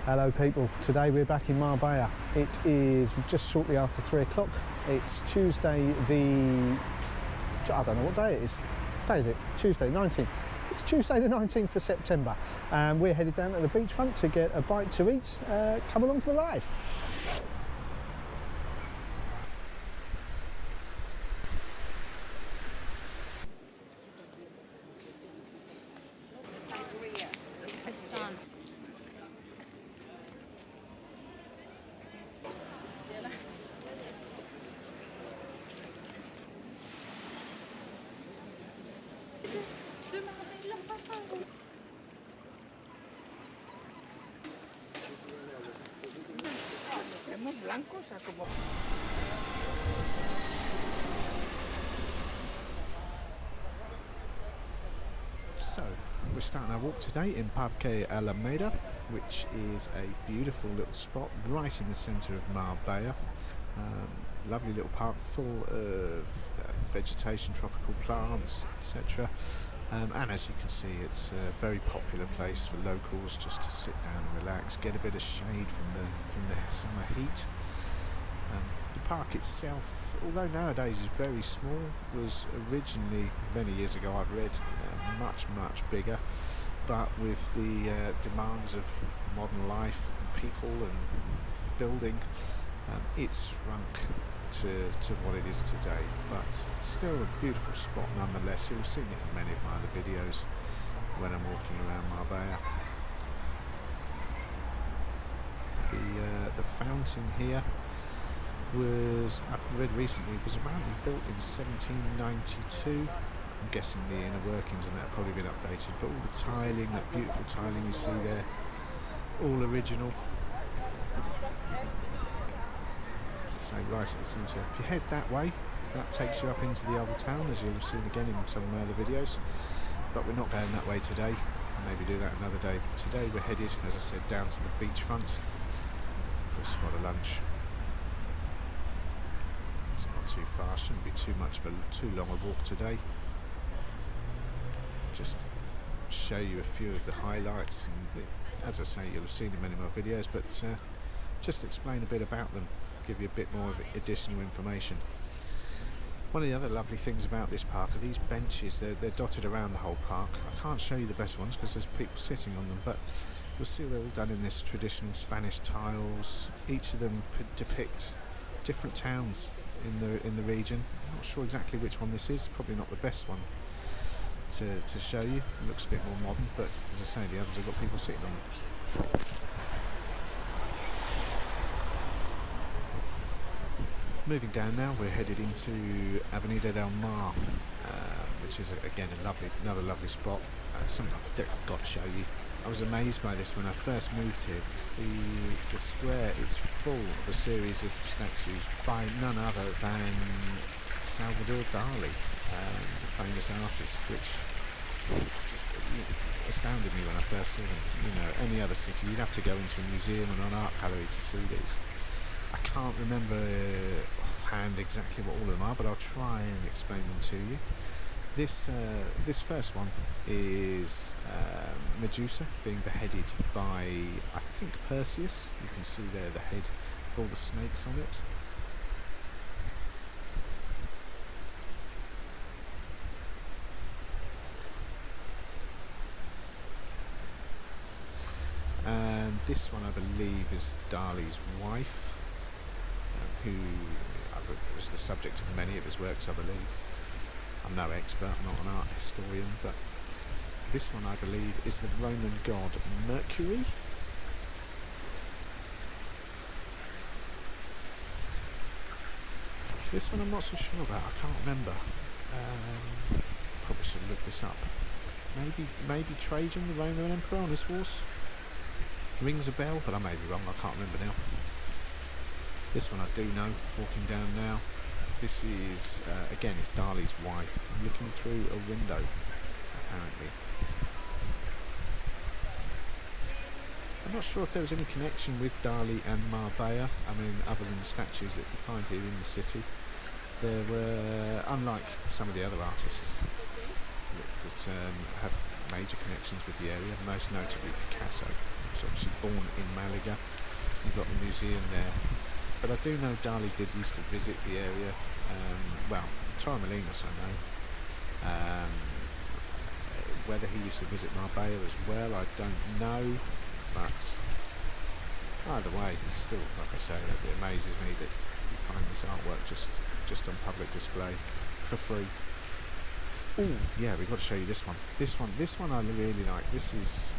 Hello people, today we're back in Marbella. It is just shortly after 3 o'clock. It's Tuesday I don't know what day it is. What day is it? Tuesday 19th. It's Tuesday the 19th of September and we're headed down to the beachfront to get a bite to eat. Come along for the ride. So, we're starting our walk today in Parque Alameda, which is a beautiful little spot right in the centre of Marbella. Lovely little park full of vegetation, tropical plants, etc. And as you can see, it's a very popular place for locals just to sit down and relax, get a bit of shade from the summer heat. The park itself, although nowadays is very small, was originally, many years ago I've read, much bigger, but with the demands of modern life, people and building, it's shrunk to what it is today, but still a beautiful spot nonetheless. You'll see it in many of my other videos when I'm walking around Marbella. The fountain here was, I've read recently, was apparently built in 1792. I'm guessing the inner workings and that have probably been updated, but all the tiling, that beautiful tiling you see there, all original. So right at the centre. If you head that way, that takes you up into the old town, as you'll have seen again in some of my other videos, but we're not going that way today. Maybe do that another day. Today we're headed, as I said, down to the beachfront for a spot of lunch. It's not too far, shouldn't be too long a walk today. Just show you a few of the highlights, and as I say, you'll have seen in many of my videos, but just explain a bit about them, give you a bit more of additional information. One of the other lovely things about this park are these benches. They're dotted around the whole park. I can't show you the best ones because there's people sitting on them, but you'll see they're all done in this traditional Spanish tiles. Each of them depict different towns in the region. I'm not sure exactly which one this is, probably not the best one to show you. It looks a bit more modern, but as I say, the others have got people sitting on them. Moving down now, we're headed into Avenida del Mar, which is again another lovely spot. Something I've got to show you. I was amazed by this when I first moved here. The square is full of a series of statues by none other than Salvador Dali, the famous artist, which just astounded me when I first saw them. You know, any other city, you'd have to go into a museum and an art gallery to see these. I can't remember offhand exactly what all of them are, but I'll try and explain them to you. This first one is Medusa being beheaded by, I think, Perseus. You can see there the head with all the snakes on it. And this one, I believe, is Dali's wife, who was the subject of many of his works, I believe. I'm no expert, I'm not an art historian, but this one, I believe, is the Roman god Mercury. This one I'm not so sure about, I can't remember. Probably should look this up. Maybe Trajan, the Roman emperor, on his horse? Rings a bell, but I may be wrong, I can't remember now. This one I do know, walking down now. This is, again, it's Dali's wife looking through a window, apparently. I'm not sure if there was any connection with Dali and Marbella. I mean, other than the statues that you find here in the city. There were, unlike some of the other artists that have major connections with the area, most notably Picasso. He was obviously born in Malaga. You've got the museum there. But I do know Dali did used to visit the area. Well, Torremolinos I know. Whether he used to visit Marbella as well, I don't know. But either way, it's still, like I say, it amazes me that you find this artwork just on public display for free. Oh yeah, we've got to show you this one. This one I really like. This is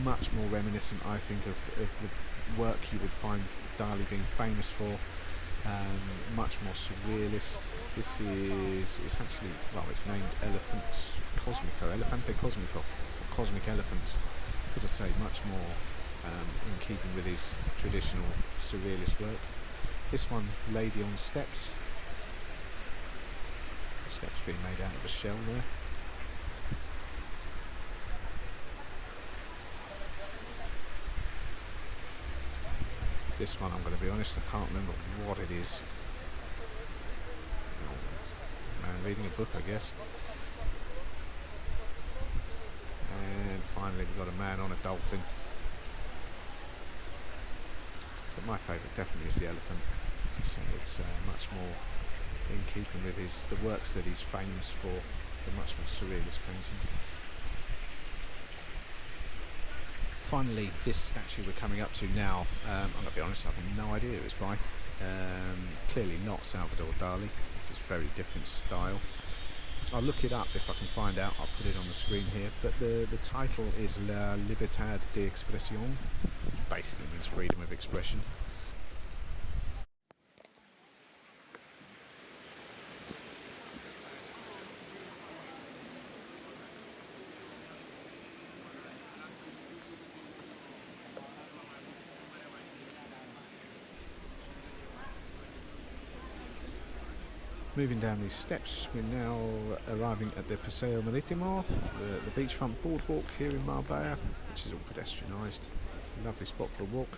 much more reminiscent, I think, of the work you would find Dali being famous for. Much more surrealist. This is actually, well, it's named Elefante Cosmico, or Cosmic Elephant. As I say, much more in keeping with his traditional surrealist work. This one, Lady on Steps. The steps being made out of a shell there. This one, I'm going to be honest, I can't remember what it is. Oh, man reading a book, I guess. And finally we've got a man on a dolphin. But my favourite definitely is the elephant. As I say, it's much more in keeping with the works that he's famous for, the much more surrealist paintings. Finally, this statue we're coming up to now, I'm going to be honest, I have no idea who it's by. Clearly not Salvador Dali. This is a very different style. I'll look it up if I can find out. I'll put it on the screen here. But the title is La Libertad de Expresión, which basically means freedom of expression. Moving down these steps, we're now arriving at the P.º Marítimo, the beachfront boardwalk here in Marbella, which is all pedestrianised. Lovely spot for a walk.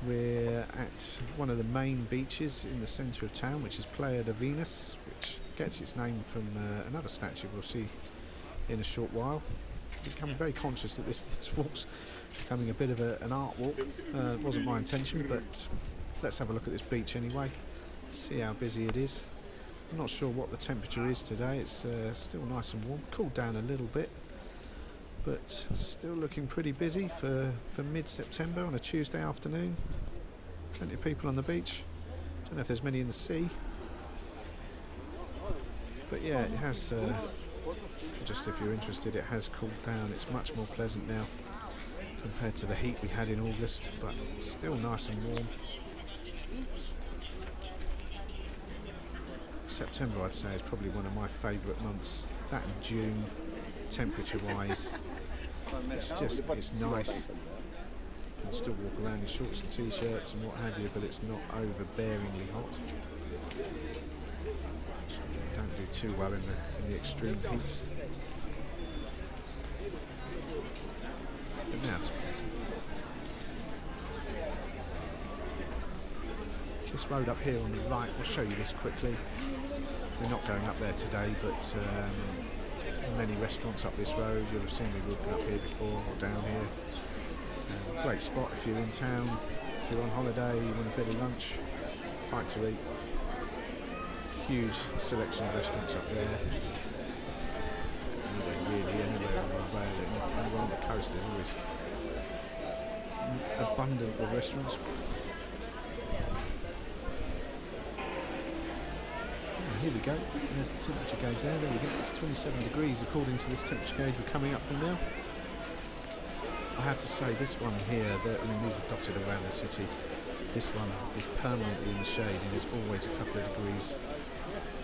We're at one of the main beaches in the centre of town, which is Playa de Venus, which gets its name from another statue we'll see in a short while. I'm becoming very conscious that this walk's becoming a bit of an art walk. It wasn't my intention, but let's have a look at this beach anyway. See how busy it is. I'm not sure what the temperature is today. It's still nice and warm, cooled down a little bit, but still looking pretty busy for mid-September on a Tuesday afternoon. Plenty of people on the beach. Don't know if there's many in the sea, but yeah, it has, if you're interested, it has cooled down. It's much more pleasant now compared to the heat we had in August, but still nice and warm. September, I'd say, is probably one of my favourite months. That and June, temperature-wise, it's nice. You can still walk around in shorts and t-shirts and what have you, but it's not overbearingly hot. So you don't do too well in the extreme heats. But now it's pleasant. This road up here on the right, I'll show you this quickly. We're not going up there today, but many restaurants up this road. You'll have seen me walking up here before or down here. Great spot if you're in town, if you're on holiday, you want a bit of lunch, right to eat. Huge selection of restaurants up there. Anywhere on Marbella, anywhere on the coast, there's always abundant with restaurants. Here we go, there's the temperature gauge there we go, it's 27 degrees according to this temperature gauge we're coming up on now. I have to say, this one here, I mean, these are dotted around the city. This one is permanently in the shade and is always a couple of degrees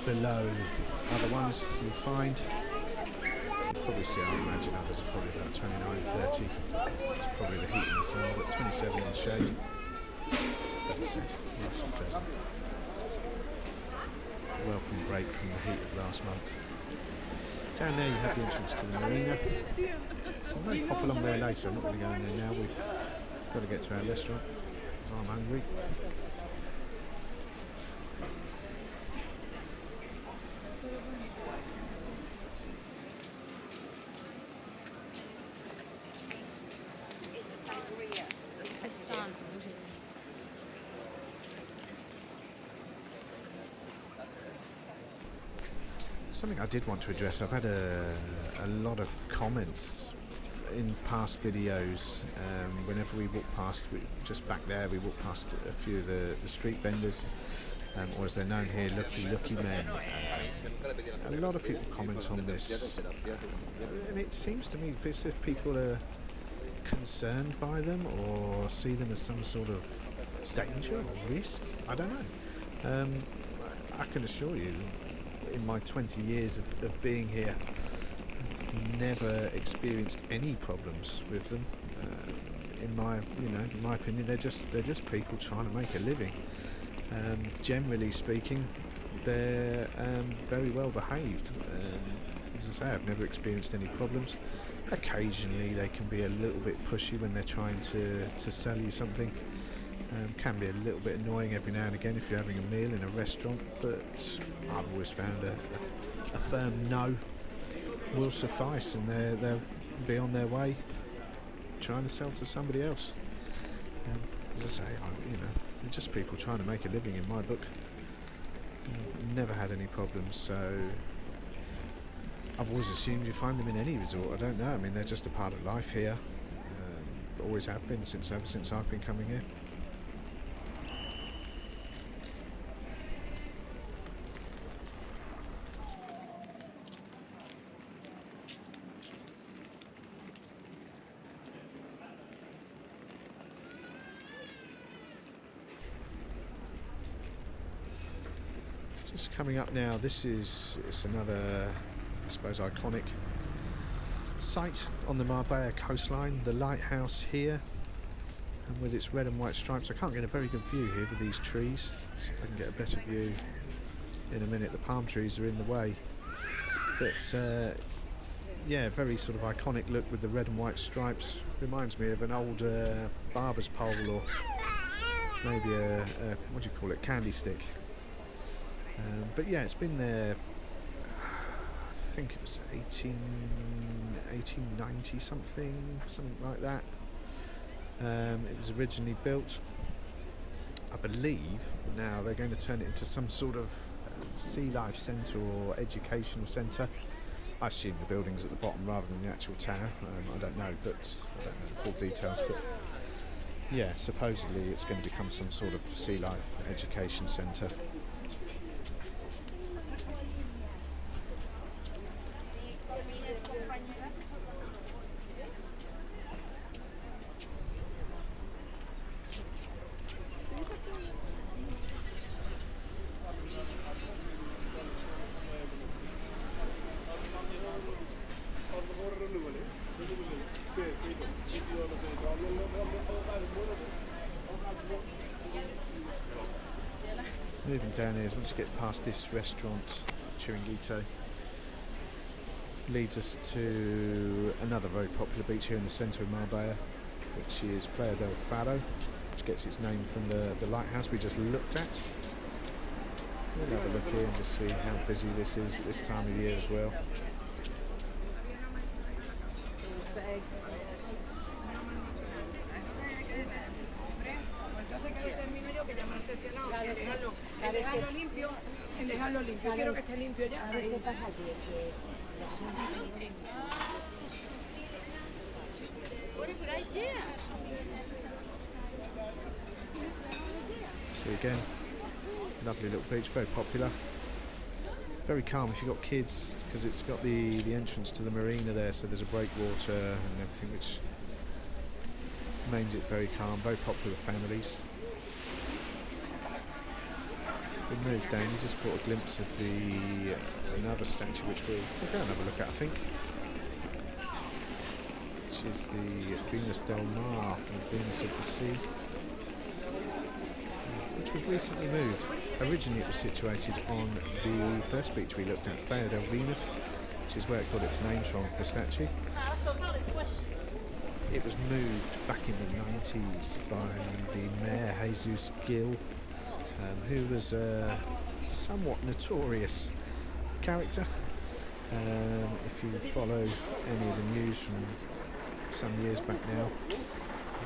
below other ones you'll find. You'll probably see, I imagine others are probably about 29, 30. It's probably the heat in the sun, but 27 in the shade. As I said, nice and pleasant. Welcome break from the heat of last month. Down there you have the entrance to the marina. I may pop along there later, I'm not going to go in there now. We've got to get to our restaurant because I'm hungry. something I did want to address. I've had a lot of comments in past videos. Whenever we walk past, just back there, we walk past a few of the street vendors, or as they're known here, looky men. A lot of people comment on this, and it seems to me as if people are concerned by them or see them as some sort of danger or risk. I don't know. I can assure you, in my 20 years of being here, never experienced any problems with them. In my opinion, they're just people trying to make a living. Generally speaking, they're very well behaved. As I say, I've never experienced any problems. Occasionally they can be a little bit pushy when they're trying to sell you something. Can be a little bit annoying every now and again if you're having a meal in a restaurant, but I've always found a firm no will suffice, and they'll be on their way trying to sell to somebody else. As I say, they're just people trying to make a living in my book. Never had any problems, so I've always assumed you find them in any resort. I don't know. I mean, they're just a part of life here. Always have been ever since I've been coming here. Just coming up now, it's another, I suppose, iconic site on the Marbella coastline, the lighthouse here, and with its red and white stripes. I can't get a very good view here with these trees. See if I can get a better view in a minute. The palm trees are in the way, but yeah, very sort of iconic look with the red and white stripes. Reminds me of an old barber's pole, or maybe a what do you call it, candy stick. But yeah, it's been there, I think it was 1890 something like that. It was originally built, I believe. Now they're going to turn it into some sort of sea life centre or educational centre. I assume the building's at the bottom rather than the actual tower. I don't know, but I don't know the full details. But yeah, supposedly it's going to become some sort of sea life education centre. Moving down here, once you get past this restaurant, Chiringuito, leads us to another very popular beach here in the centre of Marbella, which is Playa del Faro, which gets its name from the lighthouse we just looked at. We'll have a look here and just see how busy this is at this time of year as well. See again, lovely little beach, very popular, very calm if you've got kids, because it's got the entrance to the marina there, so there's a breakwater and everything, which makes it very calm, very popular with families. We moved down, you just caught a glimpse of another statue which we'll go and have a look at, I think, which is the Venus del Mar, or Venus of the Sea, which was recently moved. Originally it was situated on the first beach we looked at, Playa del Venus, which is where it got its name from, the statue. It was moved back in the 90s by the Mayor Jesus Gil, who was a somewhat notorious character. If you follow any of the news from some years back now,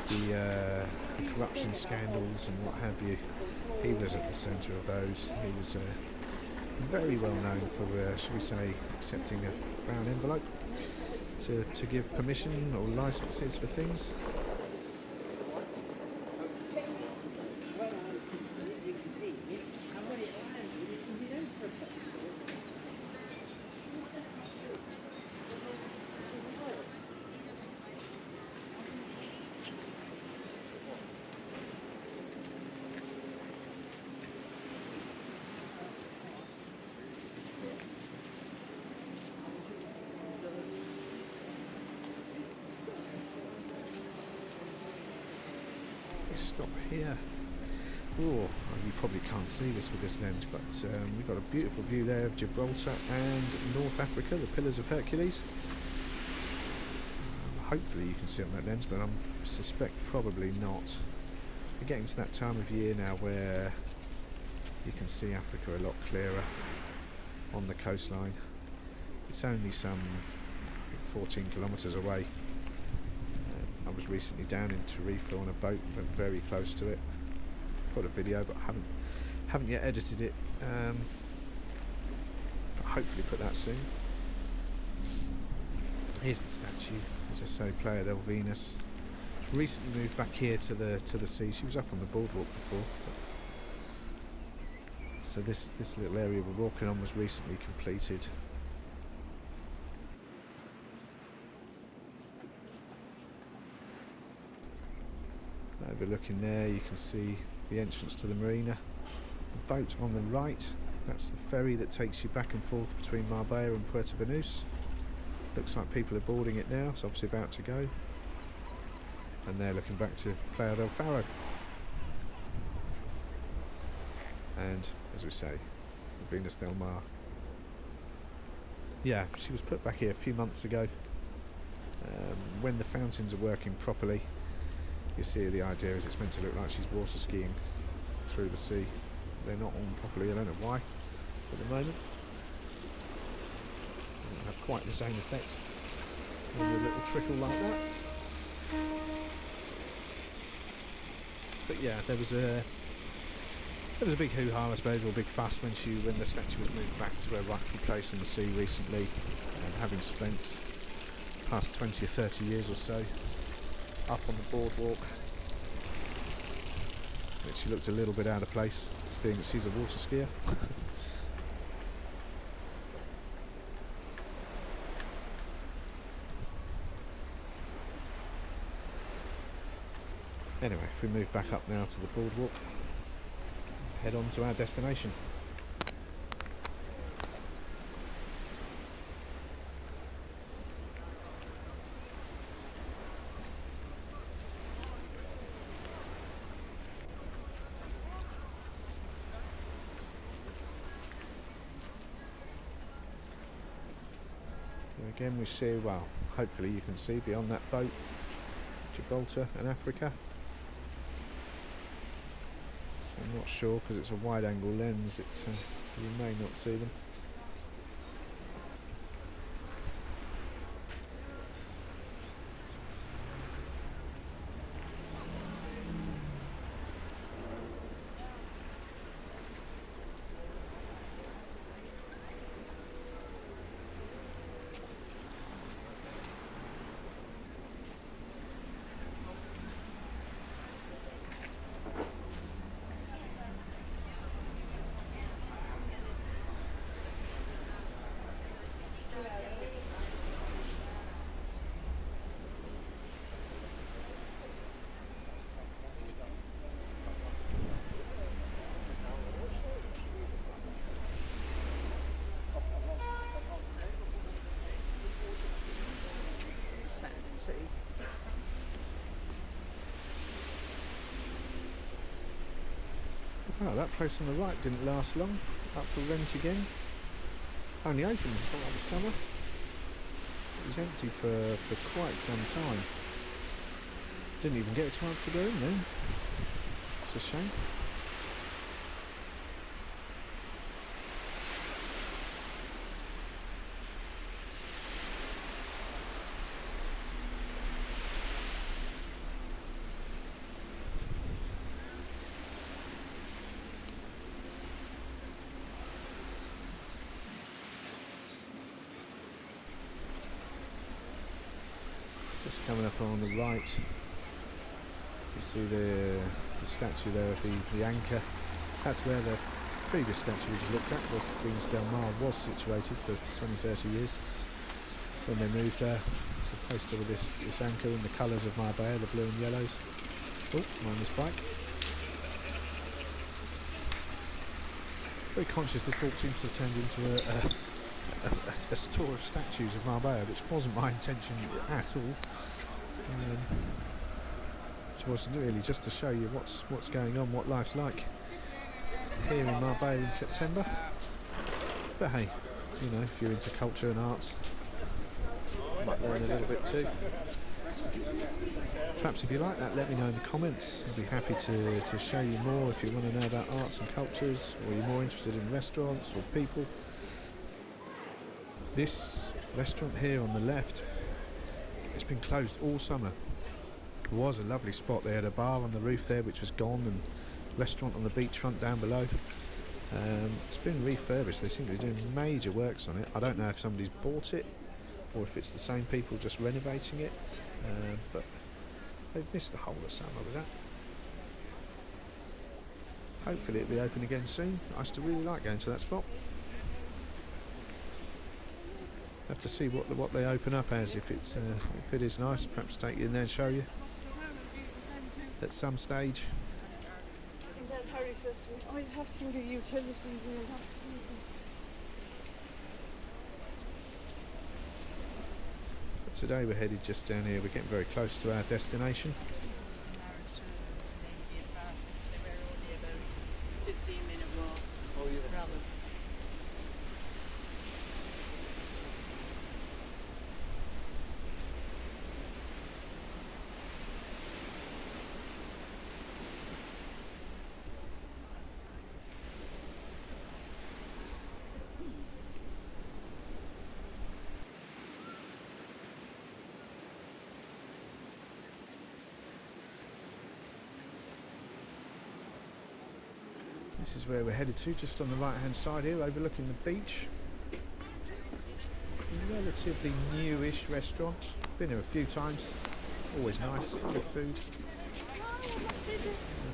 the corruption scandals and what have you, he was at the centre of those. He was very well known for, shall we say, accepting a brown envelope to give permission or licenses for things. Stop here. Oh, you probably can't see this with this lens, but we've got a beautiful view there of Gibraltar and North Africa, the Pillars of Hercules. Hopefully you can see on that lens, but I suspect probably not. We're getting to that time of year now where you can see Africa a lot clearer on the coastline. It's only some, I think, 14 kilometres away. I was recently down in Tarifa on a boat, went very close to it. Got a video, but haven't yet edited it. But hopefully put that soon. Here's the statue, as I say, Playa de Venus. She's recently moved back here to the sea. She was up on the boardwalk before. So this little area we're walking on was recently completed. Overlooking there, you can see the entrance to the marina. The boat on the right, that's the ferry that takes you back and forth between Marbella and Puerto Banús. Looks like people are boarding it now, it's obviously about to go. And they're looking back to Playa del Faro. And, as we say, Venus del Mar. Yeah, she was put back here a few months ago. When the fountains are working properly, you see the idea is it's meant to look like she's water skiing through the sea. They're not on properly, I don't know why at the moment. Doesn't have quite the same effect. Maybe a little trickle like that. But yeah, there was a big hoo-ha, I suppose, or a big fuss when the statue was moved back to her rightful place in the sea recently, having spent the past 20 or 30 years or so up on the boardwalk. But she looked a little bit out of place, being that she's a water skier. Anyway, if we move back up now to the boardwalk, head on to our destination. Again, we see, well, hopefully you can see beyond that boat, Gibraltar and Africa. So I'm not sure, because it's a wide angle lens, you may not see them. Oh, that place on the right didn't last long. Up for rent again. Only opened the start of the summer. It was empty for quite some time. Didn't even get a chance to go in there. It's a shame. Just coming up on the right, you see the statue there of the anchor. That's where the previous statue we just looked at, the Avenida del Mar, was situated for 20-30 years. When they moved her, replaced her with this anchor in the colours of Marbella, the blue and yellows. Oh, mind this bike. Very conscious this walk seems to have turned into a tour of statues of Marbella, which wasn't my intention at all. Which wasn't really, just to show you what's going on, what life's like here in Marbella in September. But hey, you know, if you're into culture and arts, you might learn a little bit too. Perhaps if you like that, let me know in the comments. I'd be happy to show you more if you want to know about arts and cultures, or you're more interested in restaurants or people. This restaurant here on the left, it's been closed all summer. It was a lovely spot. They had a bar on the roof there which was gone, and restaurant on the beachfront down below. It's been refurbished. They seem to be doing major works on it. I don't know if somebody's bought it or if it's the same people just renovating it, but they've missed the whole of summer with that. Hopefully it'll be open again soon. I used to really like going to that spot. Have to see what they open up as. If it is nice, perhaps take you in there and show you at some stage. But today we're headed just down here. We're getting very close to our destination. This is where we're headed to, just on the right hand side here, overlooking the beach. Relatively newish restaurant, been here a few times, always nice, good food.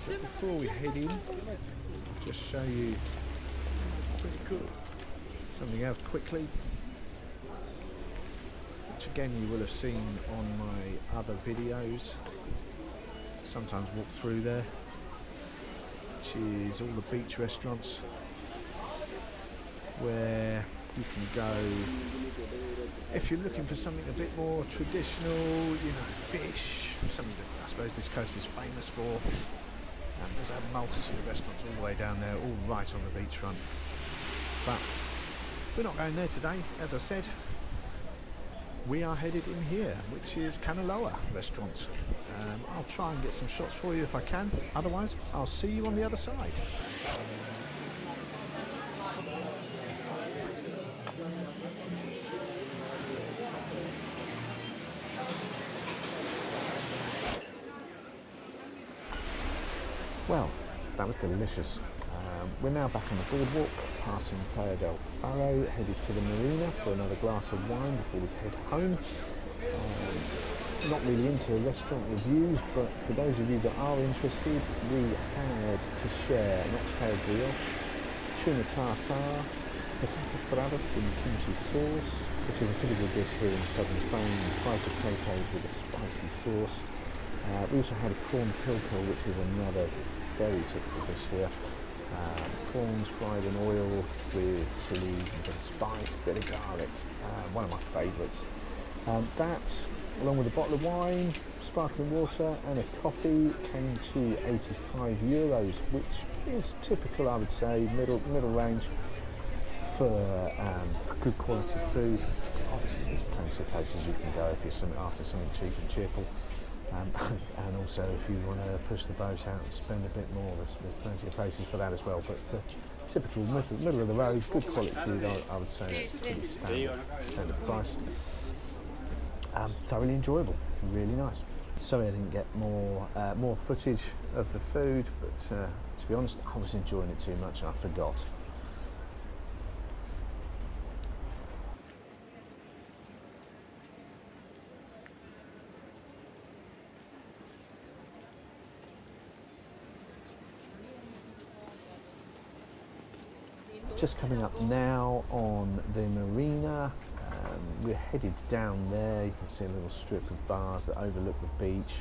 But before we head in, I'll just show you something else quickly, which again you will have seen on my other videos. Sometimes walk through there, which is all the beach restaurants where you can go if you're looking for something a bit more traditional, you know, fish, something that I suppose this coast is famous for. There's a multitude of restaurants all the way down there, all right on the beachfront. But we're not going there today, as I said. We are headed in here, which is Kanaloa restaurant. I'll try and get some shots for you if I can. Otherwise, I'll see you on the other side. Well, that was delicious. We're now back on the boardwalk, passing Playa del Faro, headed to the marina for another glass of wine before we head home. Not really into restaurant reviews, but for those of you that are interested, we had to share an oxtail brioche, tuna tartare, patatas bravas in kimchi sauce, which is a typical dish here in southern Spain, fried potatoes with a spicy sauce. We also had a prawn pilpil, which is another very typical dish here. Prawns fried in oil with chilies and a bit of spice, bit of garlic, one of my favourites. That, along with a bottle of wine, sparkling water and a coffee, came to €85, which is typical, I would say, middle range for good quality food. Obviously there's plenty of places you can go if you're after something cheap and cheerful. And also if you want to push the boat out and spend a bit more, there's plenty of places for that as well. But for typical middle of the road, good quality food, I would say that's pretty standard price. Thoroughly enjoyable, really nice. Sorry I didn't get more footage of the food, but to be honest, I was enjoying it too much and I forgot. just coming up now on the marina. We're headed down there. You can see a little strip of bars that overlook the beach.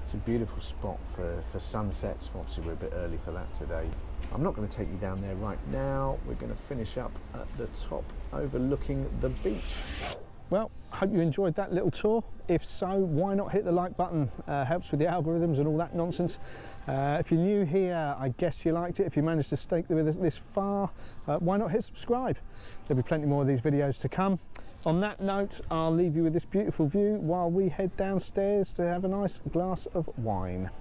It's a beautiful spot for sunsets. Obviously we're a bit early for that today. I'm not going to take you down there right now. We're going to finish up at the top overlooking the beach. Well, I hope you enjoyed that little tour. If so, why not hit the like button? Helps with the algorithms and all that nonsense. If you're new here, I guess you liked it. If you managed to stay with us this far, why not hit subscribe? There'll be plenty more of these videos to come. On that note, I'll leave you with this beautiful view while we head downstairs to have a nice glass of wine.